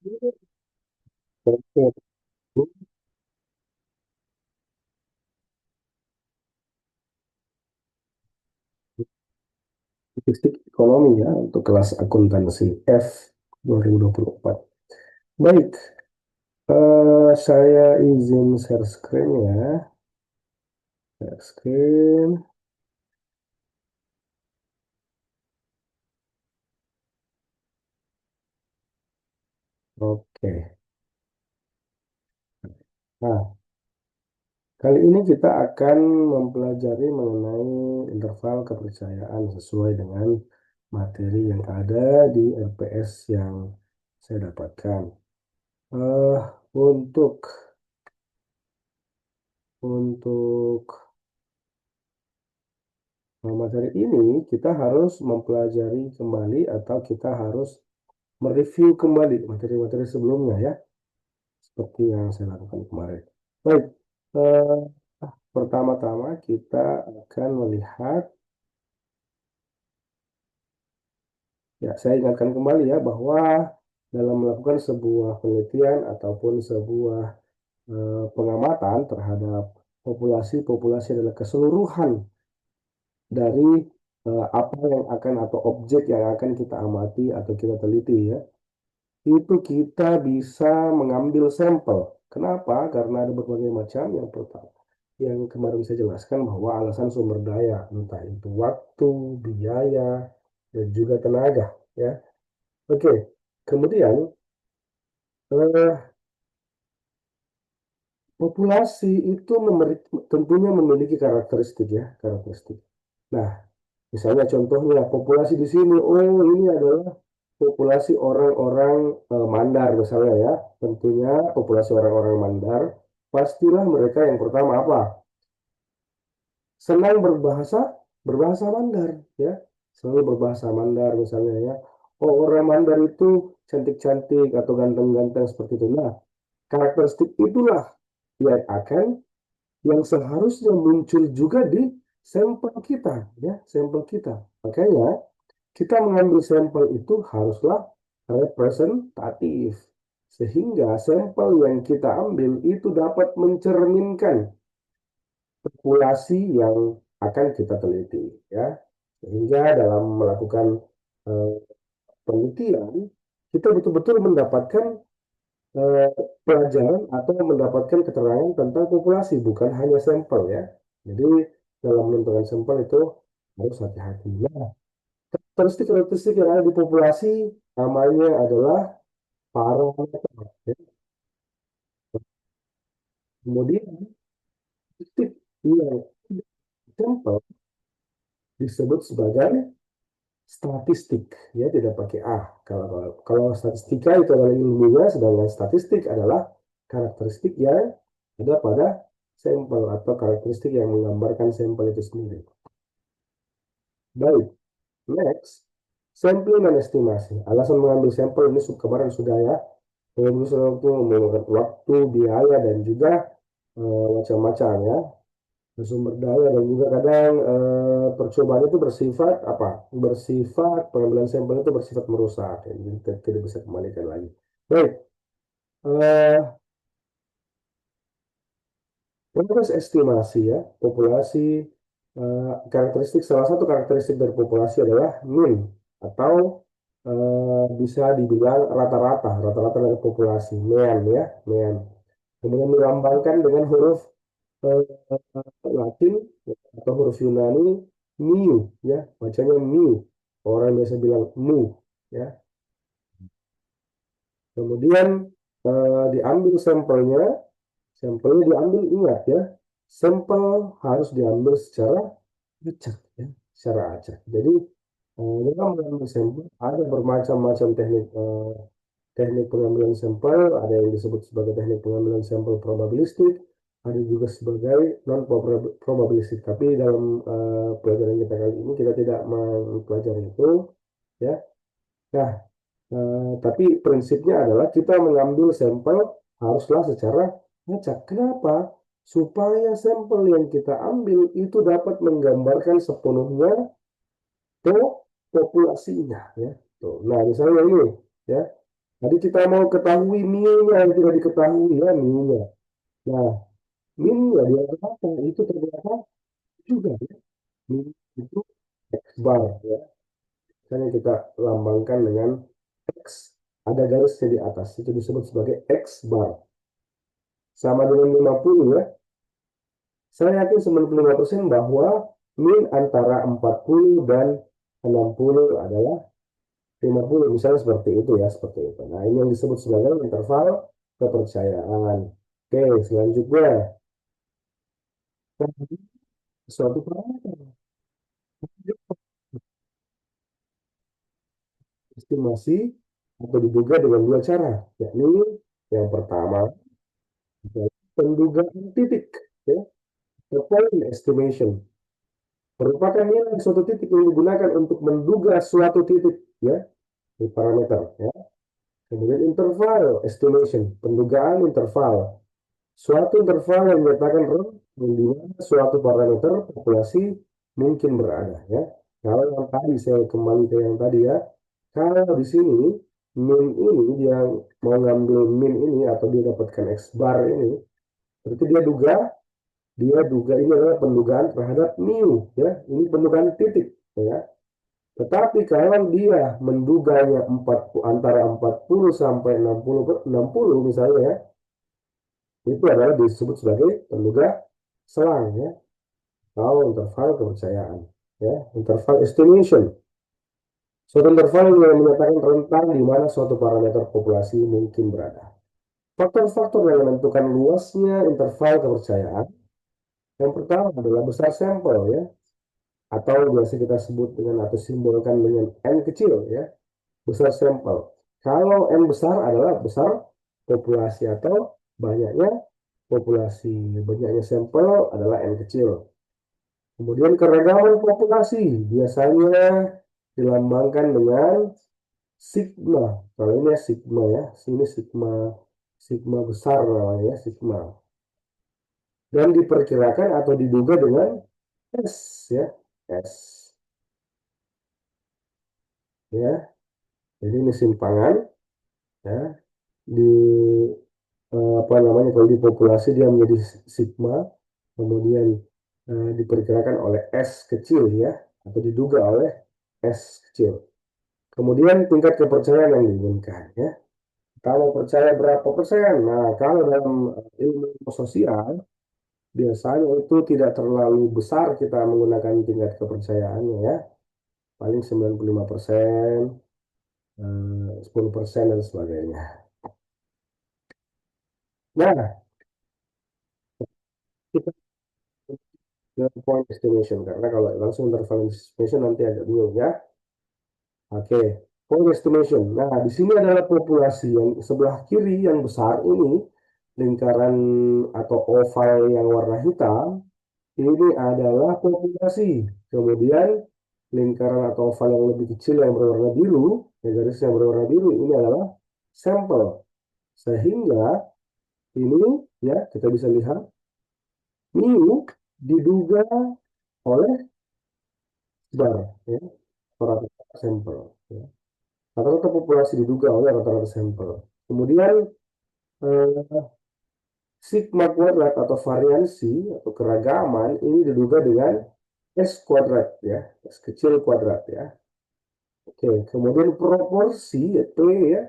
Oke, statistik ekonomi ya untuk kelas akuntansi F 2024. Baik, saya izin share screen ya. Share screen. Oke. Nah, kali ini kita akan mempelajari mengenai interval kepercayaan sesuai dengan materi yang ada di LPS yang saya dapatkan. Eh, untuk untuk materi ini kita harus mempelajari kembali atau kita harus mereview kembali materi-materi sebelumnya ya, seperti yang saya lakukan kemarin. Baik, eh, pertama-tama kita akan melihat. Ya, saya ingatkan kembali ya bahwa dalam melakukan sebuah penelitian ataupun sebuah pengamatan terhadap populasi-populasi adalah keseluruhan dari apa yang akan atau objek yang akan kita amati atau kita teliti ya. Itu kita bisa mengambil sampel. Kenapa? Karena ada berbagai macam. Yang pertama, yang kemarin saya jelaskan bahwa alasan sumber daya, entah itu waktu, biaya, dan juga tenaga ya. Oke, kemudian eh, populasi itu tentunya memiliki karakteristik ya, karakteristik. Nah, misalnya contohnya populasi di sini, oh ini adalah populasi orang-orang Mandar misalnya ya. Tentunya populasi orang-orang Mandar, pastilah mereka yang pertama apa? Senang berbahasa Mandar ya. Selalu berbahasa Mandar misalnya ya. Oh, orang Mandar itu cantik-cantik atau ganteng-ganteng seperti itu. Nah, karakteristik itulah yang seharusnya muncul juga di sampel kita ya, sampel kita. Makanya kita mengambil sampel itu haruslah representatif sehingga sampel yang kita ambil itu dapat mencerminkan populasi yang akan kita teliti ya. Sehingga dalam melakukan eh, penelitian kita betul-betul mendapatkan eh, pelajaran atau mendapatkan keterangan tentang populasi, bukan hanya sampel ya. Jadi dalam menentukan sampel itu harus hati-hati. Nah, karakteristik-karakteristik yang ada di populasi namanya adalah parameter. Ya. Kemudian titik yang sampel disebut sebagai statistik, ya tidak pakai A. Kalau statistika itu adalah ilmunya, sedangkan statistik adalah karakteristik yang ada pada sampel atau karakteristik yang menggambarkan sampel itu sendiri. Baik, next, sampling dan estimasi. Alasan mengambil sampel ini kemarin sudah ya, mengambil waktu, memakan waktu, biaya dan juga macam-macam ya, sumber daya dan juga kadang percobaan itu bersifat apa? Bersifat pengambilan sampel itu bersifat merusak, ya, jadi kita tidak bisa kembalikan lagi. Baik, eh, proses estimasi ya, populasi karakteristik salah satu karakteristik dari populasi adalah mean atau bisa dibilang rata-rata dari populasi, mean ya, mean. Kemudian dilambangkan dengan huruf eh, Latin atau huruf Yunani mu ya, bacanya mu. Orang biasa bilang mu ya. Kemudian diambil sampelnya, sampelnya diambil ingat ya, sampel harus diambil secara acak ya, secara acak. Jadi dalam mengambil sampel ada bermacam-macam teknik pengambilan sampel, ada yang disebut sebagai teknik pengambilan sampel probabilistik, ada juga sebagai non probabilistik. Tapi dalam pelajaran kita kali ini kita tidak mempelajari itu, ya. Nah, tapi prinsipnya adalah kita mengambil sampel haruslah secara acak. Kenapa? Supaya sampel yang kita ambil itu dapat menggambarkan sepenuhnya ke populasinya, ya. Tuh. Nah, misalnya ini, ya. Tadi kita mau ketahui mu-nya yang tidak diketahui ya mu-nya. Nah, mu-nya dia berapa? Itu ternyata juga ya. Mu itu X bar ya. Misalnya kita lambangkan dengan X, ada garisnya di atas. Itu disebut sebagai X bar. Sama dengan 50 ya. Saya yakin 95% bahwa min antara 40 dan 60 adalah 50. Misalnya seperti itu ya, seperti itu. Nah, ini yang disebut sebagai interval kepercayaan. Oke, selanjutnya suatu parameter estimasi atau diduga dengan dua cara, yakni yang pertama adalah pendugaan titik, ya, atau point estimation, merupakan nilai suatu titik yang digunakan untuk menduga suatu titik, ya, di parameter, ya. Kemudian interval estimation, pendugaan interval, suatu interval yang menyatakan di mana suatu parameter populasi mungkin berada, ya. Kalau yang tadi saya kembali ke yang tadi ya, kalau di sini min ini dia mau ngambil min ini atau dia dapatkan X bar ini, berarti dia duga ini adalah pendugaan terhadap mu ya. Ini pendugaan titik ya. Tetapi kalau dia menduganya antara 40 sampai 60 misalnya ya, itu adalah disebut sebagai penduga selang ya, atau interval kepercayaan ya, interval estimation. Suatu interval yang menyatakan rentang di mana suatu parameter populasi mungkin berada. Faktor-faktor yang menentukan luasnya interval kepercayaan, yang pertama adalah besar sampel ya, atau biasa kita sebut dengan atau simbolkan dengan n kecil ya, besar sampel. Kalau n besar adalah besar populasi atau banyaknya populasi, banyaknya sampel adalah n kecil. Kemudian keragaman populasi biasanya dilambangkan dengan sigma. Kalau ini ya sigma ya, sini sigma, sigma besar namanya ya, sigma. Dan diperkirakan atau diduga dengan S ya, S ya. Jadi ini simpangan ya, di apa namanya, kalau di populasi dia menjadi sigma, kemudian diperkirakan oleh S kecil ya, atau diduga oleh S kecil. Kemudian tingkat kepercayaan yang diinginkan ya. Kalau percaya berapa persen? Nah, kalau dalam ilmu sosial biasanya itu tidak terlalu besar kita menggunakan tingkat kepercayaannya ya. Paling 95%, 10% dan sebagainya. Nah, kita ke point estimation karena kalau langsung interval estimation nanti agak bingung ya. Oke, point estimation. Nah, di sini adalah populasi yang sebelah kiri yang besar ini, lingkaran atau oval yang warna hitam, ini adalah populasi. Kemudian lingkaran atau oval yang lebih kecil yang berwarna biru, yang garis yang berwarna biru ini adalah sampel. Sehingga ini ya kita bisa lihat mu diduga oleh bar ya, rata-rata sampel ya. Rata-rata populasi diduga oleh rata-rata sampel. Kemudian eh, sigma kuadrat atau variansi atau keragaman ini diduga dengan S kuadrat ya, S kecil kuadrat ya. Oke, kemudian proporsi ya, P ya,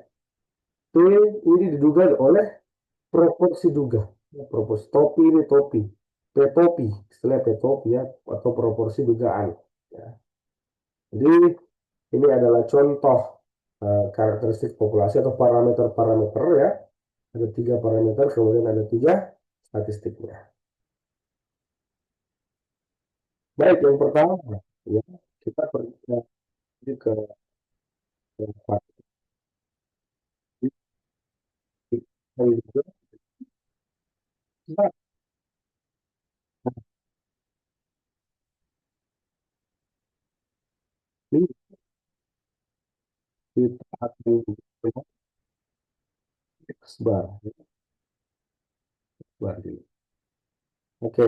P ini diduga oleh proporsi duga. Ya, proporsi topi ini topi, P topi, istilah P topi ya, atau proporsi dugaan. Ya. Jadi ini adalah contoh karakteristik populasi atau parameter-parameter ya. Ada tiga parameter, kemudian ada tiga statistiknya. Baik, yang pertama ya, kita pergi ke yang juga kita ini kita akan menggunakan X bar, bar ini. Oke,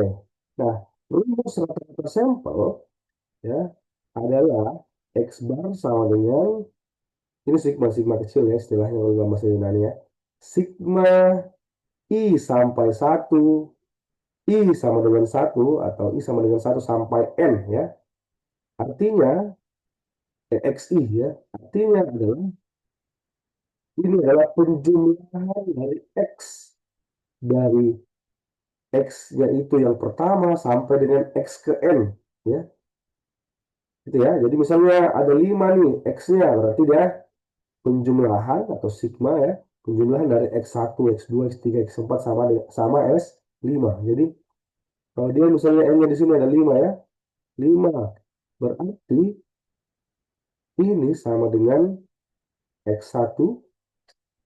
nah rumus rata-rata sampel ya adalah X bar sama dengan Ini sigma, sigma kecil ya istilahnya kalau dalam bahasa Yunani ya. Sigma I sampai satu, I sama dengan satu atau I sama dengan satu sampai N ya. Artinya, XI ya. Artinya adalah ini adalah penjumlahan dari X. Dari X-nya itu yang pertama sampai dengan X ke N. Ya, gitu ya. Jadi misalnya ada 5 nih X-nya. Berarti dia penjumlahan atau sigma ya. Penjumlahan dari X1, X2, X3, X4 sama S5. Jadi kalau dia misalnya N-nya di sini ada 5 ya. 5. Berarti ini sama dengan X1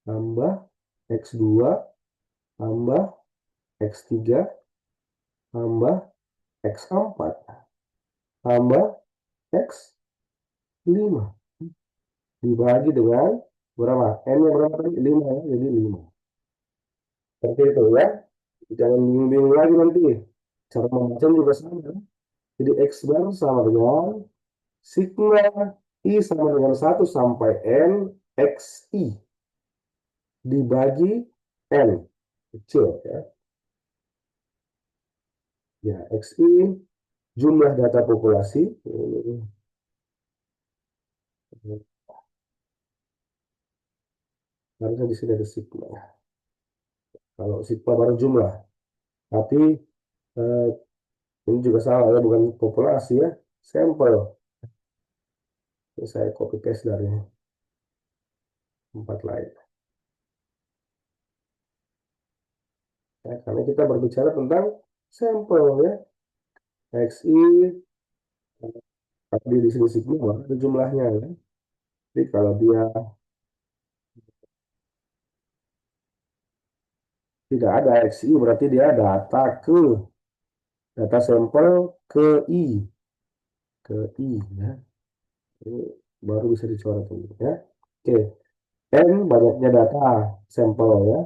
tambah X2 tambah X3 tambah X4 tambah X5 dibagi dengan berapa? N-nya berapa tadi? 5 ya, jadi 5. Seperti itu ya. Jangan bingung-bingung lagi nanti. Cara membaca juga sama ya. Jadi X bar sama dengan sigma I sama dengan 1 sampai N XI dibagi N. Kecil ya. Ya, XI jumlah data populasi. Harusnya di sini ada sigma. Kalau sigma baru jumlah. Tapi eh, ini juga salah ya, bukan populasi ya. Sampel. Ini saya copy paste dari tempat lain. Ya, karena kita berbicara tentang sampel ya. XI, tapi di sini sigma baru ada jumlahnya ya. Jadi kalau dia tidak ada XI berarti dia data sampel ke I, ke I ya. Ini baru bisa dicoret ini ya. Oke, N banyaknya data sampel ya.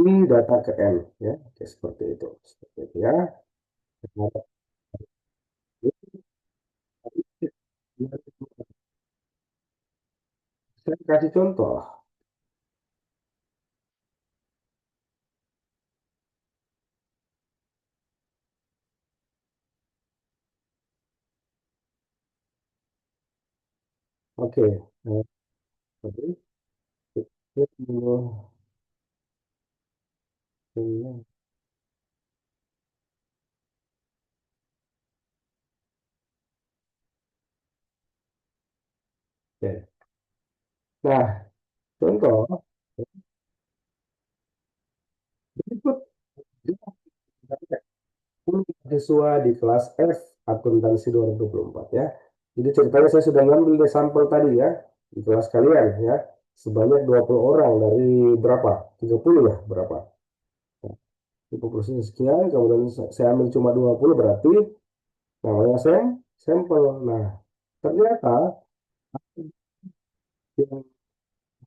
I data ke N ya. Oke, seperti itu. Seperti itu ya. Saya kasih contoh. Oke. Nah, tadi Oke. Nah, contoh berikut 10 siswa di kelas F akuntansi 2024 ya. Jadi ceritanya saya sudah ngambil dari sampel tadi ya di kelas kalian ya. Sebanyak 20 orang dari berapa? 30 ya, berapa? Nah, ini populasinya sekian, kemudian saya ambil cuma 20 berarti namanya sampel. Nah, ternyata yang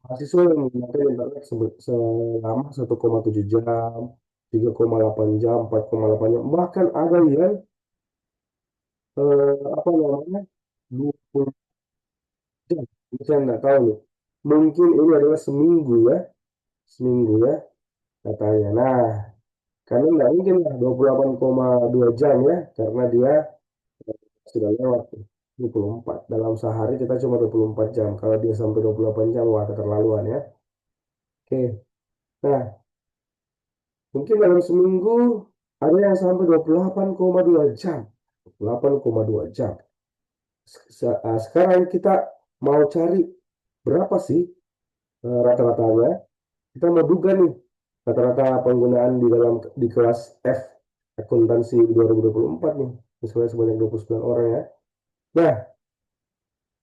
mahasiswa yang menggunakan internet selama 1,7 jam, 3,8 jam, 4,8 jam, bahkan ada yang apa namanya 20 jam. Saya nggak tahu nih. Mungkin ini adalah seminggu ya, seminggu ya katanya. Nah, karena nggak mungkin lah 28,2 jam ya, karena dia sudah lewat tuh, 24. Dalam sehari kita cuma 24 jam. Kalau dia sampai 28 jam, wah keterlaluan ya. Oke, nah mungkin dalam seminggu ada yang sampai 28,2 jam. 28,2 jam. Sekarang kita mau cari berapa sih rata-ratanya. Kita mau duga nih rata-rata penggunaan di kelas F akuntansi 2024 nih. Misalnya sebanyak 29 orang ya. Nah,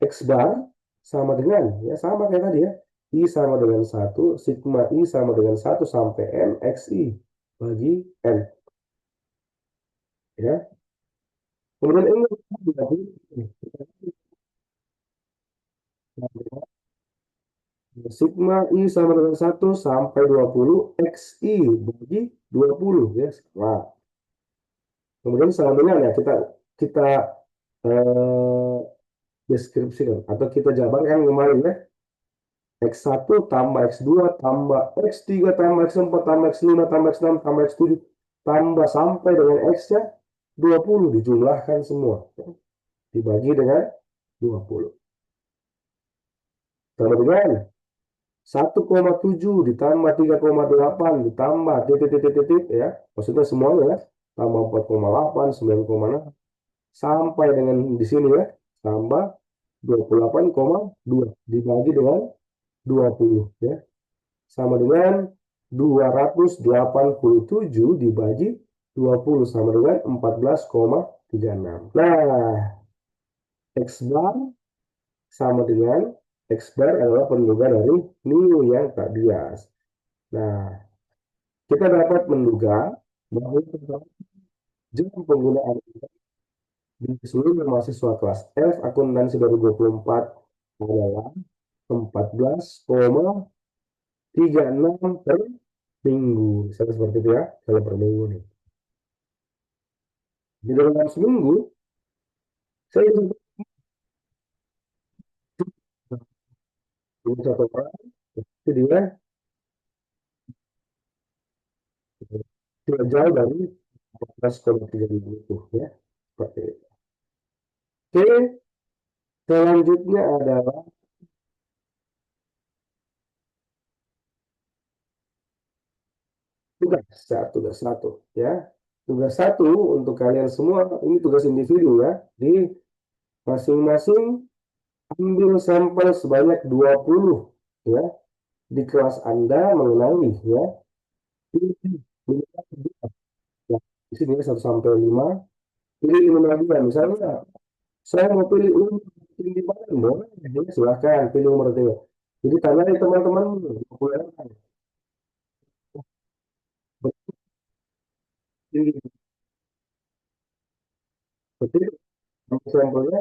X bar sama dengan ya sama kayak tadi ya. I sama dengan 1, sigma I sama dengan 1 sampai N XI bagi N ya. Kemudian ini berarti sigma I sama dengan 1 sampai 20 XI bagi 20 ya. Nah, kemudian selanjutnya ya kita eh, deskripsikan atau kita jabarkan kemarin ya. X1 tambah X2 tambah X3 tambah X4 tambah X5 tambah X6 tambah X7 tambah sampai dengan X-nya 20 dijumlahkan semua. Dibagi dengan 20. Sama dengan 1,7 ditambah 3,8 ditambah titik ya. Maksudnya semuanya ya. Tambah 4,8, 9,6 sampai dengan di sini ya. Tambah 28,2 dibagi dengan 20 ya. Sama dengan 287 dibagi 20 sama dengan 14,36. Nah, X bar sama dengan X bar adalah penduga dari mu yang tak bias. Nah, kita dapat menduga bahwa jam penggunaan di seluruh mahasiswa kelas F akuntansi 2024 adalah 14,36 per minggu. Misalnya seperti itu ya, kalau per minggu nih. Di dalam seminggu, saya bisa satu orang, itu dia tidak jauh dari 14,3 itu ya. Seperti itu. Oke, selanjutnya adalah tugas satu ya. Tugas satu untuk kalian semua, ini tugas individu ya. Di masing-masing ambil sampel sebanyak 20 ya di kelas Anda mengenai ya. Pilih minimal dua, ya. Di sini 1 sampai 5. Pilih minimal dua. Misalnya saya mau pilih umur tinggi badan, boleh ya, silahkan pilih umur tinggi. Jadi tanya teman-teman boleh tinggi betul sampelnya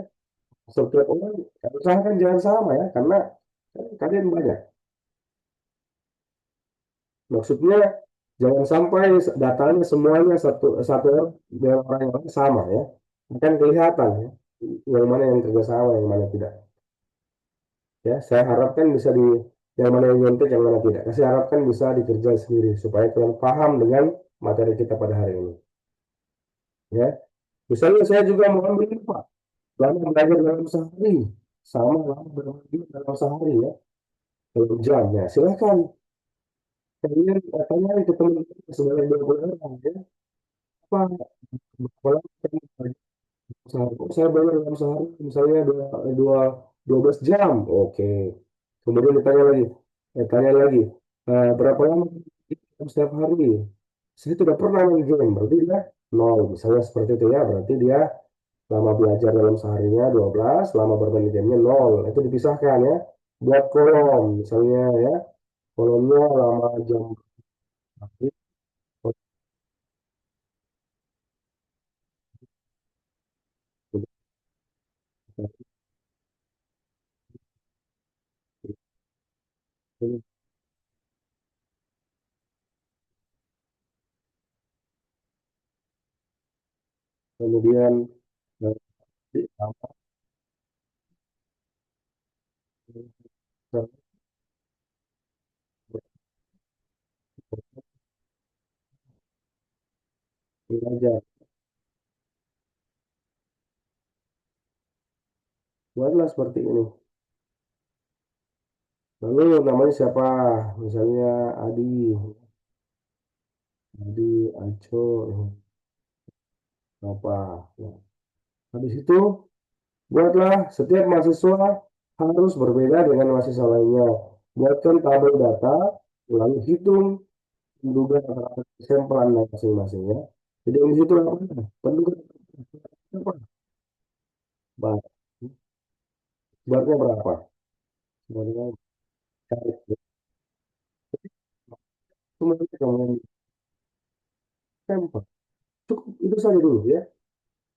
setiap orang usahakan jangan sama ya karena kalian banyak. Maksudnya jangan sampai datanya semuanya satu satu orang dengan orang yang lain sama ya. Akan kelihatan ya yang mana yang kerjasama yang mana tidak. Ya, saya harapkan bisa di yang mana yang nyontek yang mana tidak. Saya harapkan bisa dikerjain sendiri supaya kalian paham dengan materi kita pada hari ini. Ya, misalnya saya juga mau ambil ini, Pak. Lama belajar dalam sehari, sama lama bermain dalam sehari ya, dalam jam ya. Silakan kalian tanya ke teman-teman sebanyak 20 orang ya. Apa kalau sehari, oh, saya belajar dalam sehari misalnya dua 12 jam, oke. Kemudian tanya lagi, berapa lama setiap hari? Saya tidak pernah main game, berarti dia nol. Misalnya seperti itu ya, berarti dia lama belajar dalam seharinya 12, lama bermain gamenya nol. Itu dipisahkan ya. Buat kolom, misalnya ya, kolomnya lama jam kemudian apa belajar. Buatlah seperti ini. Lalu namanya siapa? Misalnya Adi, Aco, apa. Nah, habis itu buatlah setiap mahasiswa harus berbeda dengan mahasiswa lainnya. Buatkan tabel data, lalu hitung penduga terhadap sampel Anda masing-masing ya. Jadi di situ apa? Penduga apa? Bar. Barnya berapa? Barnya cari. Kemudian kemudian sampel. Cukup itu saja dulu ya.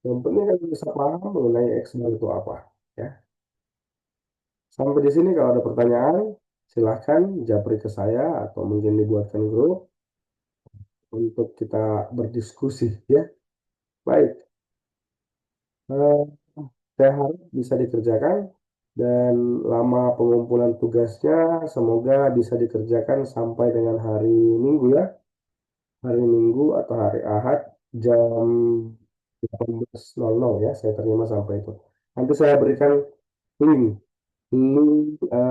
Yang penting kan bisa paham mengenai X bar itu apa. Ya. Sampai di sini kalau ada pertanyaan, silahkan japri ke saya atau mungkin dibuatkan grup untuk kita berdiskusi ya. Baik, eh, saya harap bisa dikerjakan. dan lama pengumpulan tugasnya semoga bisa dikerjakan sampai dengan hari Minggu ya. Hari Minggu atau hari Ahad jam 18.00 ya, saya terima sampai itu. Nanti saya berikan link,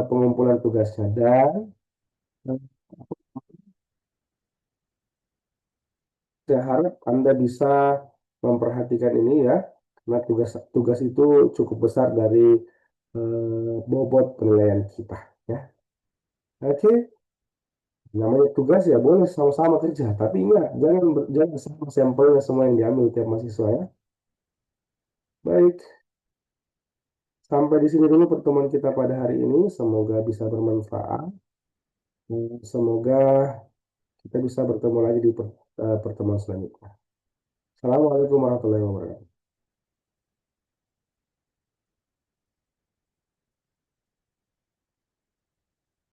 pengumpulan tugasnya dan eh, saya harap Anda bisa memperhatikan ini ya, karena tugas-tugas itu cukup besar dari bobot penilaian kita ya. Oke, namanya tugas ya boleh sama-sama kerja, tapi ingat jangan sama sampelnya semua yang diambil tiap mahasiswa ya. Baik, sampai di sini dulu pertemuan kita pada hari ini. Semoga bisa bermanfaat. Semoga kita bisa bertemu lagi di pertemuan selanjutnya. Assalamualaikum warahmatullahi wabarakatuh.